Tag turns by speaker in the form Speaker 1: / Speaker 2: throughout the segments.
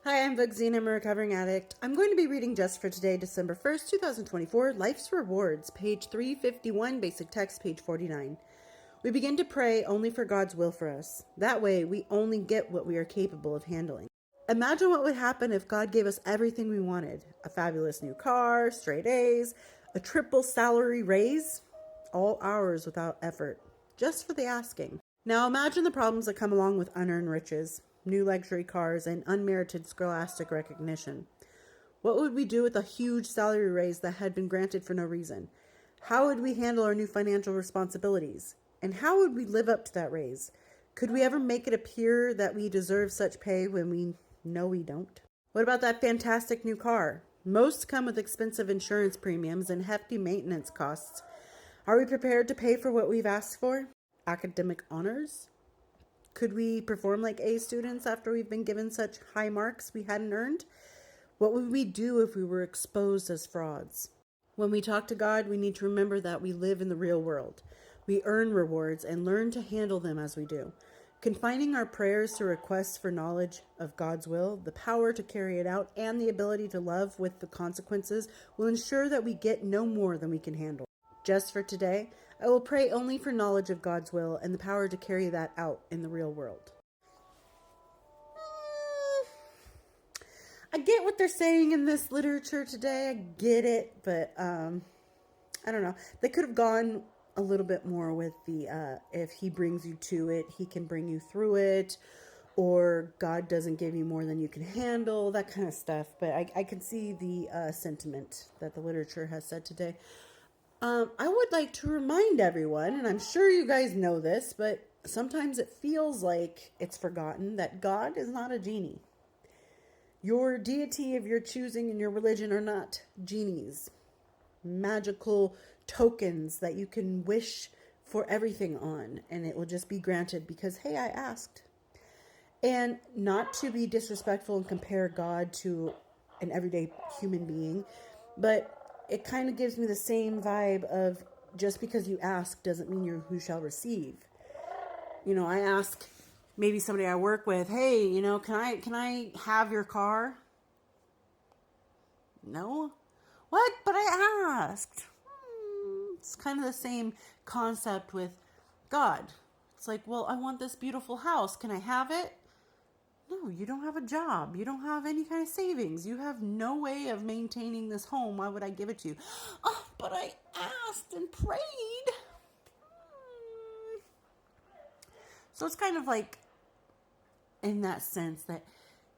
Speaker 1: Hi, I'm Bugsy and I'm a recovering addict. I'm going to be reading just for today, December 1st, 2024, Life's Rewards, page 351, basic text, page 49. We begin to pray only for God's will for us. That way, we only get what we are capable of handling. Imagine what would happen if God gave us everything we wanted. A fabulous new car, straight A's, a triple salary raise, all ours without effort, just for the asking. Now imagine the problems that come along with unearned riches, new luxury cars, and unmerited scholastic recognition. What would we do with a huge salary raise that had been granted for no reason? How would we handle our new financial responsibilities? And how would we live up to that raise? Could we ever make it appear that we deserve such pay when we know we don't? What about that fantastic new car? Most come with expensive insurance premiums and hefty maintenance costs. Are we prepared to pay for what we've asked for? Academic honors? Could we perform like A students after we've been given such high marks we hadn't earned? What would we do if we were exposed as frauds? When we talk to God, we need to remember that we live in the real world. We earn rewards and learn to handle them as we do. Confining our prayers to requests for knowledge of God's will, the power to carry it out, and the ability to love with the consequences will ensure that we get no more than we can handle. Just for today, I will pray only for knowledge of God's will and the power to carry that out in the real world. I get what they're saying in this literature today. I get it, but I don't know. They could have gone a little bit more with the if he brings you to it, he can bring you through it, or God doesn't give you more than you can handle, that kind of stuff. But I can see the sentiment that the literature has said today. I would like to remind everyone, and I'm sure you guys know this, but sometimes it feels like it's forgotten that God is not a genie. Your deity of your choosing and your religion are not genies, magical tokens that you can wish for everything on, and it will just be granted because, hey, I asked. And not to be disrespectful and compare God to an everyday human being, but it kind of gives me the same vibe of just because you ask doesn't mean you're who shall receive. You know, I ask maybe somebody I work with, hey, can I have your car? No. What? But I asked. It's kind of the same concept with God. It's like, well, I want this beautiful house. Can I have it? No, you don't have a job. You don't have any kind of savings. You have no way of maintaining this home. Why would I give it to you? Oh, but I asked and prayed. So it's kind of like in that sense that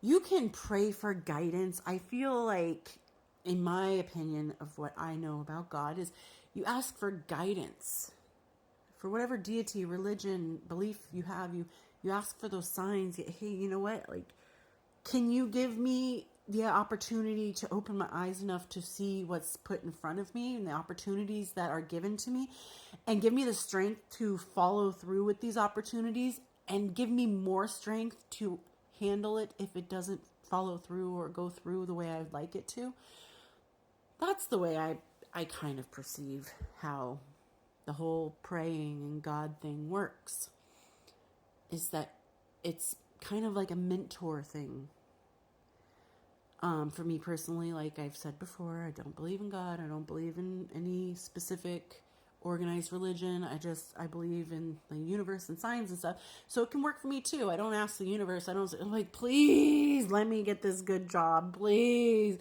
Speaker 1: you can pray for guidance. I feel like, in my opinion of what I know about God, is you ask for guidance. For whatever deity, religion, belief you have, you ask for those signs. Hey, you know what? Like, can you give me the opportunity to open my eyes enough to see what's put in front of me and the opportunities that are given to me, and give me the strength to follow through with these opportunities, and give me more strength to handle it if it doesn't follow through or go through the way I'd like it to. That's the way I kind of perceive how the whole praying and God thing works, is that it's kind of like a mentor thing. For me personally, like I've said before, I don't believe in God. I don't believe in any specific organized religion. I believe in the universe and science and stuff. So it can work for me too. I don't ask the universe. I'm like, please let me get this good job, please.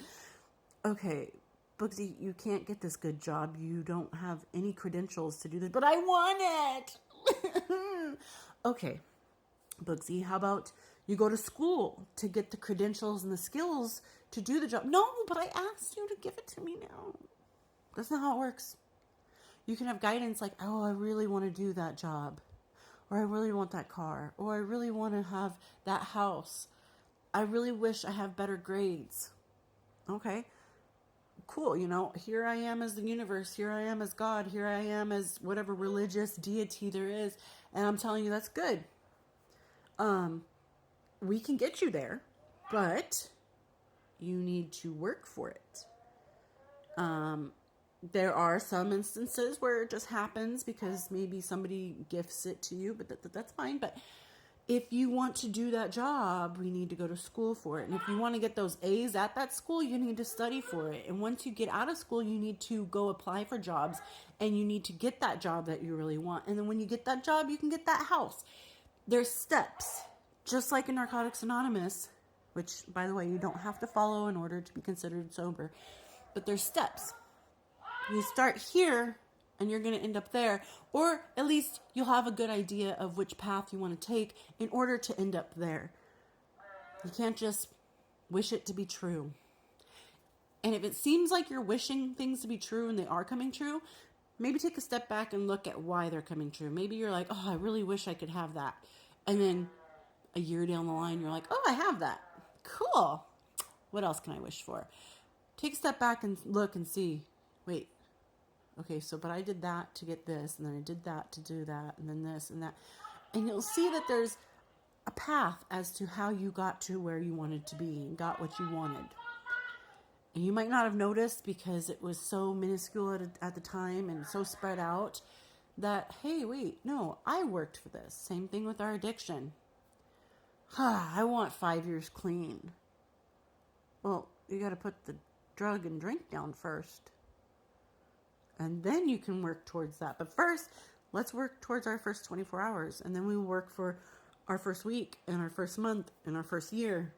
Speaker 1: Okay, Bugsy, you can't get this good job. You don't have any credentials to do this, but I want it. Okay, Bugsy, how about you go to school to get the credentials and the skills to do the job? No, but I asked you to give it to me now. That's not how it works. You can have guidance like, oh, I really want to do that job, or I really want that car, or I really want to have that house. I really wish I have better grades. Okay, cool. Here I am as the universe. Here I am as God. Here I am as whatever religious deity there is. And I'm telling you, that's good. We can get you there, but you need to work for it. There are some instances where it just happens because maybe somebody gifts it to you, but that's fine. But if you want to do that job, we need to go to school for it. And if you want to get those A's at that school, you need to study for it. And once you get out of school, you need to go apply for jobs and you need to get that job that you really want. And then when you get that job, you can get that house. There's steps, just like in Narcotics Anonymous, which, by the way, you don't have to follow in order to be considered sober. But there's steps. You start here and you're going to end up there, or at least you'll have a good idea of which path you want to take in order to end up there. You can't just wish it to be true. And if it seems like you're wishing things to be true and they are coming true, maybe take a step back and look at why they're coming true. Maybe you're like, oh, I really wish I could have that. And then a year down the line, you're like, oh, I have that. Cool. What else can I wish for? Take a step back and look and see, wait, okay, but I did that to get this, and then I did that to do that, and then this and that. And you'll see that there's a path as to how you got to where you wanted to be and got what you wanted. And you might not have noticed because it was so minuscule at the time and so spread out that, hey, wait, no, I worked for this. Same thing with our addiction. I want 5 years clean. Well, you got to put the drug and drink down first. And then you can work towards that. But first, let's work towards our first 24 hours. And then we work for our first week and our first month and our first year.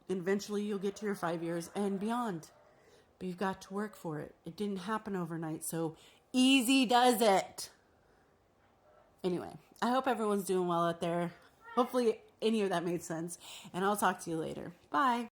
Speaker 1: And eventually you'll get to your 5 years and beyond. But you've got to work for it. It didn't happen overnight. So easy does it. Anyway, I hope everyone's doing well out there. Hopefully any of that made sense. And I'll talk to you later. Bye.